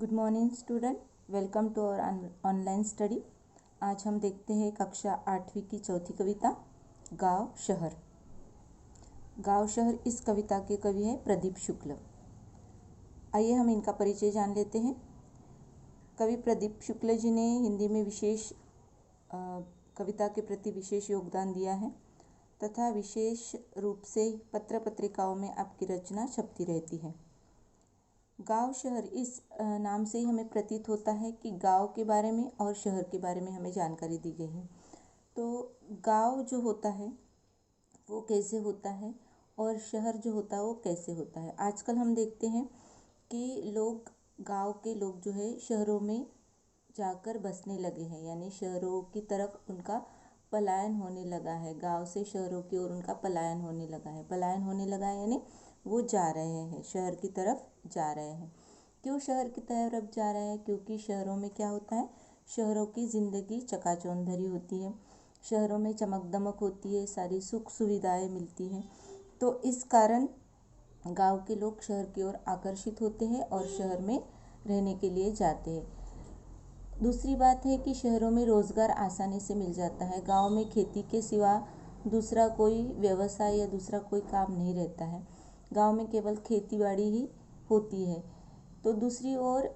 Good morning student, welcome to our online study. आज हम देखते हैं कक्षा 8वीं की चौथी कविता गांव शहर। गांव शहर इस कविता के कवि हैं प्रदीप शुक्ल। आइए हम इनका परिचय जान लेते हैं। कवि प्रदीप शुक्ल जी ने हिंदी में कविता के प्रति विशेष योगदान दिया है तथा विशेष रूप से पत्र पत्रिकाओं में आपकी रचना छपती रहती है। गांव शहर इस नाम से ही हमें प्रतीत होता है कि गांव के बारे में और शहर के बारे में हमें जानकारी दी गई है। तो गांव जो होता है वो कैसे होता है और शहर जो होता है वो कैसे होता है। आजकल हम देखते हैं कि गांव के लोग जो है शहरों में जाकर बसने लगे हैं, यानी शहरों की तरफ उनका पलायन होने लगा है। गांव से शहरों की ओर उनका पलायन होने लगा है यानी वो जा रहे हैं, शहर की तरफ जा रहे हैं। क्यों शहर की तरफ जा रहे हैं? क्योंकि शहरों में क्या होता है, शहरों की ज़िंदगी चकाचौंध भरी होती है, शहरों में चमक दमक होती है, सारी सुख सुविधाएं मिलती हैं। तो इस कारण गांव के लोग शहर की ओर आकर्षित होते हैं और शहर में रहने के लिए जाते हैं। दूसरी बात है कि शहरों में रोज़गार आसानी से मिल जाता है। गांव में खेती के सिवा दूसरा कोई व्यवसाय या दूसरा कोई काम नहीं रहता है। गांव में केवल खेतीबाड़ी ही होती है। तो दूसरी ओर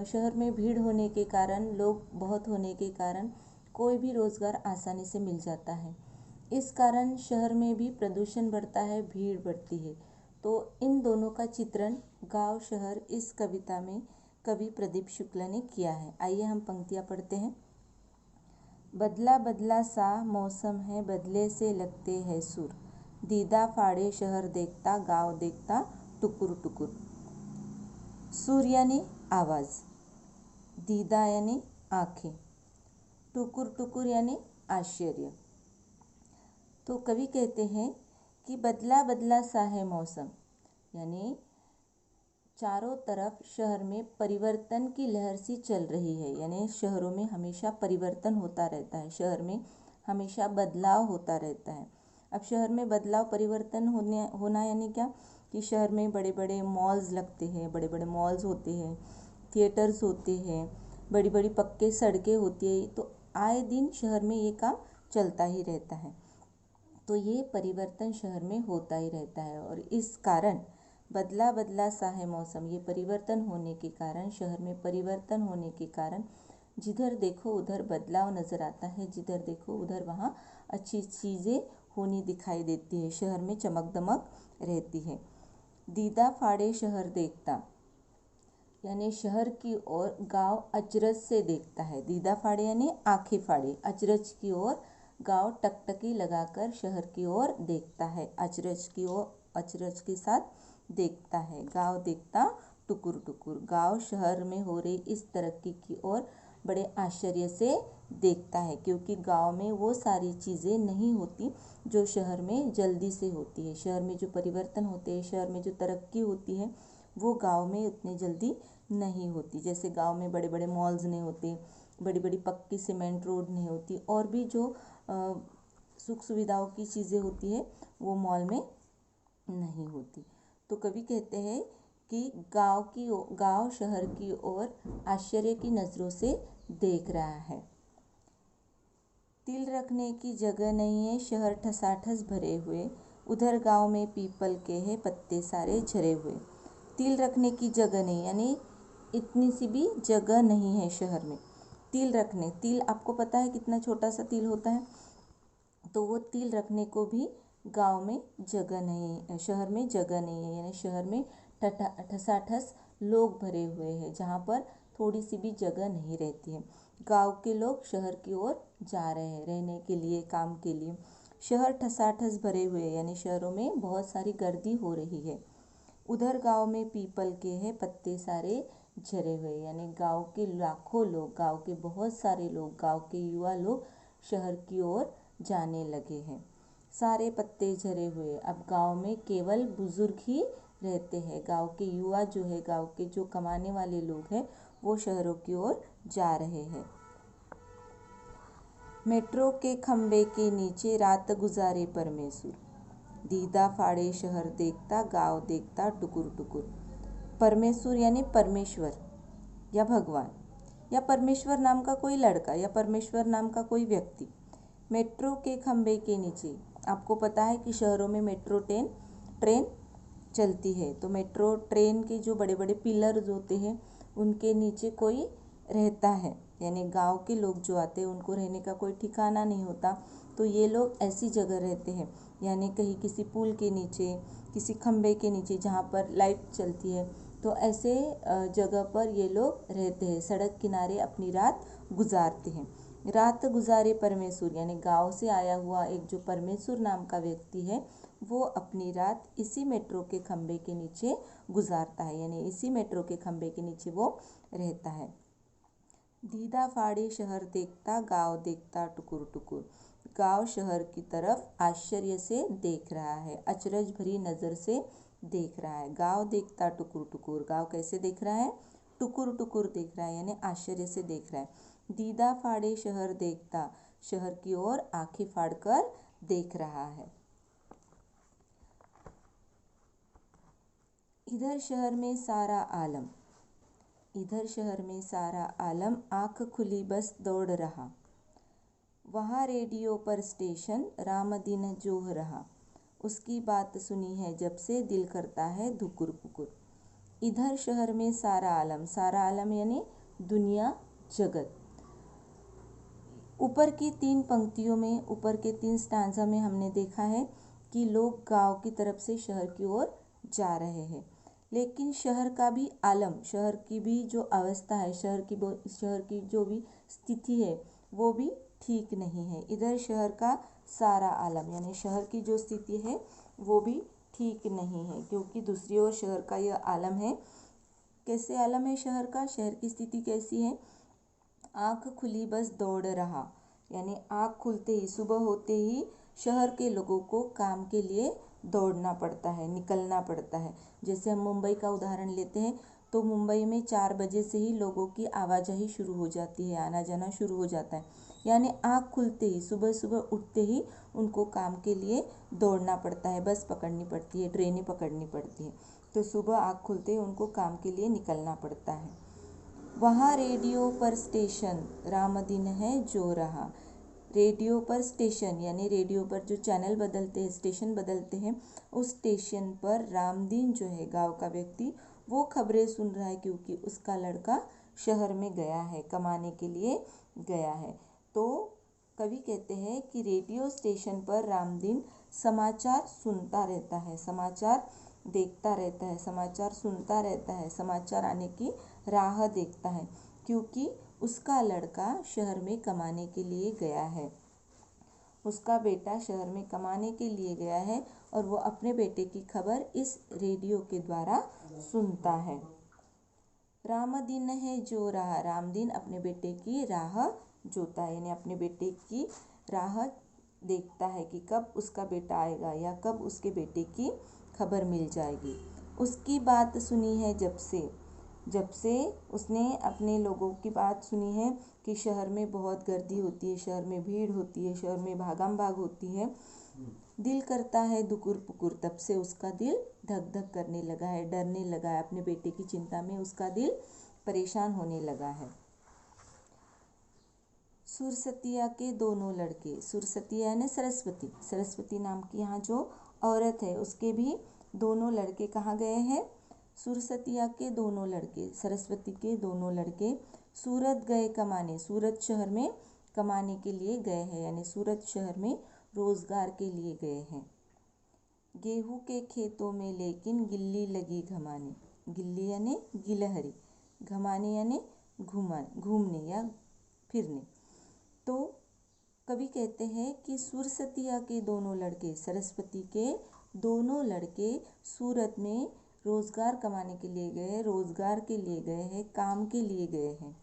शहर में भीड़ होने के कारण, लोग बहुत होने के कारण कोई भी रोज़गार आसानी से मिल जाता है। इस कारण शहर में भी प्रदूषण बढ़ता है, भीड़ बढ़ती है। तो इन दोनों का चित्रण गांव शहर इस कविता में कवि प्रदीप शुक्ल ने किया है। आइए हम पंक्तियाँ पढ़ते हैं। बदला बदला सा मौसम है, बदले से लगते हैं सुर, दीदा फाड़े शहर देखता, गांव देखता टुकुर टुकुर। सुर यानी आवाज़, दीदा यानी आँखें, टुकुर टुकुर यानी आश्चर्य। तो कवि कहते हैं कि बदला बदला सा है मौसम, यानी चारों तरफ शहर में परिवर्तन की लहर सी चल रही है। यानी शहरों में हमेशा परिवर्तन होता रहता है, शहर में हमेशा बदलाव होता रहता है। अब शहर में बदलाव परिवर्तन होना यानी क्या कि शहर में बड़े बड़े मॉल्स लगते हैं, बड़े बड़े मॉल्स होते हैं, थिएटर्स होते हैं, बड़ी बड़ी पक्के सड़कें होती है। तो आए दिन शहर में ये काम चलता ही रहता है। तो ये परिवर्तन शहर में होता ही रहता है और इस कारण बदला बदला सा है मौसम, ये परिवर्तन होने के कारण, शहर में परिवर्तन होने के कारण जिधर देखो उधर बदलाव नज़र आता है, जिधर देखो उधर वहाँ अच्छी चीज़ें होनी दिखाई देती है, शहर में चमक दमक रहती है। दीदा फाड़े शहर देखता, यानी शहर की ओर गांव अचरज से देखता है। दीदा फाड़े यानी आंखें फाड़े, अचरज की ओर गांव टकटकी लगाकर शहर की ओर देखता है, अचरज की ओर, अचरज के साथ देखता है। गांव देखता टुकुर टुकुर, गांव शहर में हो रही इस तरक्की की ओर बड़े आश्चर्य से देखता है, क्योंकि गांव में वो सारी चीज़ें नहीं होती जो शहर में जल्दी से होती है। शहर में जो परिवर्तन होते हैं, शहर में जो तरक्की होती है, वो गांव में उतनी जल्दी नहीं होती। जैसे गांव में बड़े बड़े मॉल्स नहीं होते, बड़ी बड़ी पक्की सीमेंट रोड नहीं होती, और भी जो सुख सुविधाओं की चीज़ें होती है वो मॉल में नहीं होती। तो कवि कहते हैं कि गांव शहर की ओर आश्चर्य की नज़रों से देख रहा है। तिल रखने की जगह नहीं है, शहर ठसाठस भरे हुए, उधर गांव में पीपल के हैं पत्ते सारे झरे हुए। तिल रखने की जगह नहीं, यानी इतनी सी भी जगह नहीं है शहर में। तिल आपको पता है कितना छोटा सा तिल होता है, तो वो तिल रखने को भी गांव में जगह नहीं, शहर में जगह नहीं है। यानी शहर में ठसाठस लोग भरे हुए हैं, जहाँ पर थोड़ी सी भी जगह नहीं रहती है। गांव के लोग शहर की ओर जा रहे हैं रहने के लिए, काम के लिए। शहर ठसाठस भरे हुए, यानी शहरों में बहुत सारी गर्दी हो रही है। उधर गांव में पीपल के हैं पत्ते सारे झरे हुए, यानी गांव के लाखों लोग, गांव के बहुत सारे लोग, गांव के युवा लोग शहर की ओर जाने लगे हैं। सारे पत्ते झरे हुए, अब गांव में केवल बुजुर्ग ही रहते हैं। गांव के युवा जो है, गांव के जो कमाने वाले लोग हैं, वो शहरों की ओर जा रहे हैं। मेट्रो के खंबे के नीचे रात गुजारे परमेश्वर, दीदा फाड़े शहर देखता, गांव देखता टुकुर टुकुर। परमेश्वर यानी परमेश्वर, या भगवान या परमेश्वर नाम का कोई लड़का या परमेश्वर नाम का कोई व्यक्ति मेट्रो के खंभे के नीचे, आपको पता है कि शहरों में मेट्रो ट्रेन चलती है, तो मेट्रो ट्रेन के जो बड़े बड़े पिलर्स होते हैं उनके नीचे कोई रहता है, यानी गांव के लोग जो आते हैं उनको रहने का कोई ठिकाना नहीं होता, तो ये लोग ऐसी जगह रहते हैं, यानी कहीं किसी पुल के नीचे, किसी खंभे के नीचे जहाँ पर लाइट चलती है, तो ऐसे जगह पर ये लोग रहते हैं, सड़क किनारे अपनी रात गुजारते हैं। रात गुजारे परमेश्वर, यानी गांव से आया हुआ एक जो परमेश्वर नाम का व्यक्ति है वो अपनी रात इसी मेट्रो के खंभे के नीचे गुजारता है, यानी इसी मेट्रो के खंभे के नीचे वो रहता है। दीदा फाड़े शहर देखता, गांव देखता टुकुर टुकुर, गांव शहर की तरफ आश्चर्य से देख रहा है, अचरज भरी नज़र से देख रहा है। गांव देखता टुकुर टुकुर, गांव कैसे देख रहा है? टुकुर टुकुर देख रहा है, यानी आश्चर्य से देख रहा है। दीदा फाड़े शहर देखता, शहर की ओर आंखें फाड़कर देख रहा है। इधर शहर में सारा आलम, इधर शहर में सारा आलम आँख खुली बस दौड़ रहा, वहाँ रेडियो पर स्टेशन राम दिन जोह रहा, उसकी बात सुनी है जब से दिल करता है धुकुर पुकुर। इधर शहर में सारा आलम यानी दुनिया, जगत। ऊपर की 3 पंक्तियों में, ऊपर के 3 स्टांजा में हमने देखा है कि लोग गांव की तरफ से शहर की ओर जा रहे हैं, लेकिन शहर का भी आलम, शहर की भी जो अवस्था है, शहर की जो भी स्थिति है वो भी ठीक नहीं है। इधर शहर का सारा आलम यानी शहर की जो स्थिति है वो भी ठीक नहीं है, क्योंकि दूसरी ओर शहर का यह आलम है। कैसे आलम है शहर का? शहर की स्थिति कैसी है? आँख खुली बस दौड़ रहा, यानी आँख खुलते ही, सुबह होते ही शहर के लोगों को काम के लिए दौड़ना पड़ता है, निकलना पड़ता है। जैसे हम मुंबई का उदाहरण लेते हैं तो मुंबई में 4 बजे से ही लोगों की आवाजाही शुरू हो जाती है, आना जाना शुरू हो जाता है, यानी आँख खुलते ही, सुबह सुबह उठते ही उनको काम के लिए दौड़ना पड़ता है, बस पकड़नी पड़ती है, ट्रेनें पकड़नी पड़ती है, तो सुबह आँख खुलते ही उनको काम के लिए निकलना पड़ता है। वहाँ रेडियो पर स्टेशन राम दिन है जो रहा, रेडियो पर स्टेशन यानी रेडियो पर जो चैनल बदलते हैं, स्टेशन बदलते हैं, उस स्टेशन पर राम दिन जो है गांव का व्यक्ति वो खबरें सुन रहा है, क्योंकि उसका लड़का शहर में गया है, कमाने के लिए गया है। तो कवि कहते हैं कि रेडियो स्टेशन पर राम दिन समाचार सुनता रहता है, समाचार देखता रहता है, समाचार सुनता रहता है, समाचार आने की राह देखता है, क्योंकि उसका लड़का शहर में कमाने के लिए गया है, उसका बेटा शहर में कमाने के लिए गया है और वो अपने बेटे की खबर इस रेडियो के द्वारा सुनता है। राम दिन है जो रहा, राम दिन अपने बेटे की राह जोता है, यानी अपने बेटे की राह देखता है कि कब उसका बेटा आएगा या कब उसके बेटे की खबर मिल जाएगी। उसकी बात सुनी है जब से उसने अपने लोगों की बात सुनी है कि शहर में बहुत गर्दी होती है, शहर में भीड़ होती है, शहर में भागम भाग होती है, दिल करता है दुकुर पुकुर, तब से उसका दिल धक धक करने लगा है, डरने लगा है, अपने बेटे की चिंता में उसका दिल परेशान होने लगा है। सुरसतिया के दोनों लड़के, सुरसतिया यानी सरस्वती, सरस्वती नाम की यहाँ जो औरत है उसके भी दोनों लड़के कहाँ गए हैं? सुरसतिया के दोनों लड़के, सरस्वती के दोनों लड़के सूरत गए कमाने, सूरत शहर में कमाने के लिए गए हैं, यानी सूरत शहर में रोजगार के लिए गए हैं। गेहूं के खेतों में लेकिन गिल्ली लगी घमाने, गिल्ली यानी गिलहरी, घमाने यानी घूमने या फिरने। तो कवि कहते हैं कि सुरसतिया के दोनों लड़के, सरस्वती के दोनों लड़के सूरत में रोजगार कमाने के लिए गए, रोजगार के लिए गए हैं, काम के लिए गए हैं।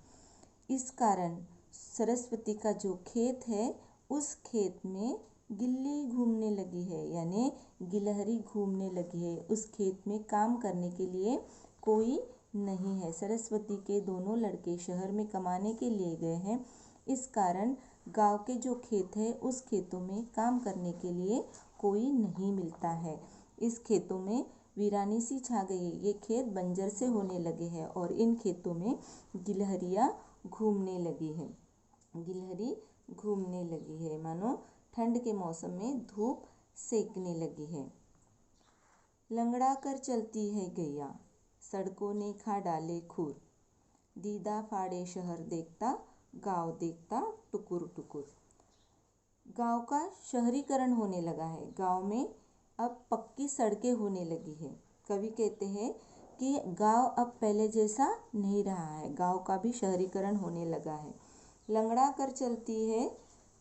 इस कारण सरस्वती का जो खेत है उस खेत में गिल्ली घूमने लगी है, यानी गिलहरी घूमने लगी है, उस खेत में काम करने के लिए कोई नहीं है। सरस्वती के दोनों लड़के शहर में कमाने के लिए गए हैं, इस कारण गांव के जो खेत है उस खेतों में काम करने के लिए कोई नहीं मिलता है, इस खेतों में वीरानी सी छा गई है, ये खेत बंजर से होने लगे हैं और इन खेतों में गिलहरियाँ घूमने लगी है। गिलहरी घूमने लगी है मानो ठंड के मौसम में धूप सेकने लगी है। लंगड़ा कर चलती है गैया, सड़कों ने खा डाले खूर, दीदा फाड़े शहर देखता, गांव देखता टुकुर टुकुर। गांव का शहरीकरण होने लगा है, गांव में अब पक्की सड़कें होने लगी है। कवि कहते हैं कि गांव अब पहले जैसा नहीं रहा है, गांव का भी शहरीकरण होने लगा है। लंगड़ा कर चलती है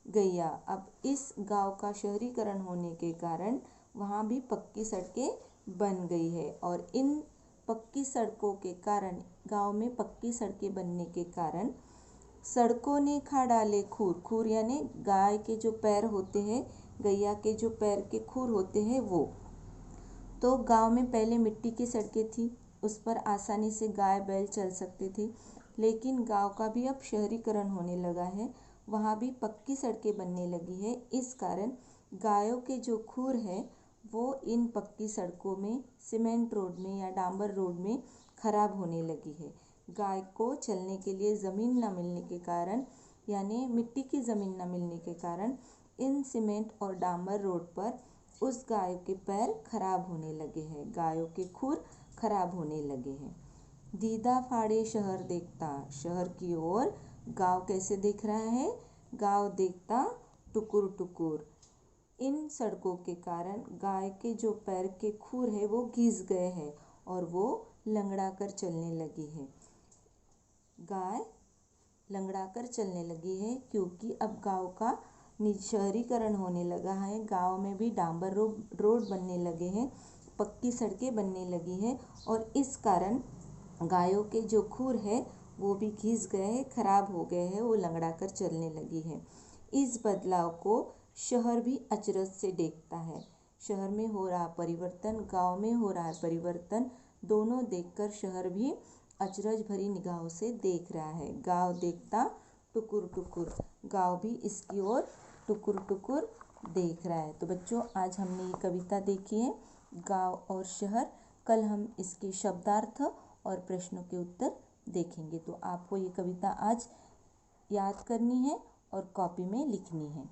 गैया, अब इस गांव का शहरीकरण होने के कारण वहाँ भी पक्की सड़कें बन गई है और इन पक्की सड़कों के कारण, गांव में पक्की सड़कें बनने के कारण सड़कों ने खा डाले खूर। खूर यानी गाय के जो पैर होते हैं, गैया के जो पैर के खूर होते हैं वो। तो गांव में पहले मिट्टी की सड़कें थी, उस पर आसानी से गाय बैल चल सकते थे, लेकिन गांव का भी अब शहरीकरण होने लगा है, वहाँ भी पक्की सड़कें बनने लगी है। इस कारण गायों के जो खूर है वो इन पक्की सड़कों में, सीमेंट रोड में या डांबर रोड में खराब होने लगी है। गाय को चलने के लिए ज़मीन न मिलने के कारण, यानी मिट्टी की ज़मीन न मिलने के कारण, इन सीमेंट और डांबर रोड पर उस गाय के पैर खराब होने लगे हैं, गायों के खूर खराब होने लगे हैं। दीदा फाड़े शहर देखता, शहर की ओर गांव कैसे देख रहा है, गांव देखता टुकुर टुकुर। इन सड़कों के कारण गाय के जो पैर के खूर है वो घिस गए हैं और वो लंगड़ा कर चलने लगी है। गाय लंगड़ा कर चलने लगी है क्योंकि अब गांव का शहरीकरण होने लगा है, गांव में भी डांबर रोड बनने लगे हैं, पक्की सड़कें बनने लगी हैं और इस कारण गायों के जो खूर है वो भी घिस गए हैं, खराब हो गए हैं, वो लंगड़ा कर चलने लगी है। इस बदलाव को शहर भी अचरज से देखता है। शहर में हो रहा परिवर्तन, गांव में हो रहा परिवर्तन, दोनों देखकर शहर भी अचरज भरी निगाहों से देख रहा है। गांव देखता टुकुर टुकुर, गांव भी इसकी ओर टुकुर टुकुर देख रहा है। तो बच्चों, आज हमने ये कविता देखी है गांव और शहर। कल हम इसके शब्दार्थ और प्रश्नों के उत्तर देखेंगे। तो आपको ये कविता आज याद करनी है और कॉपी में लिखनी है।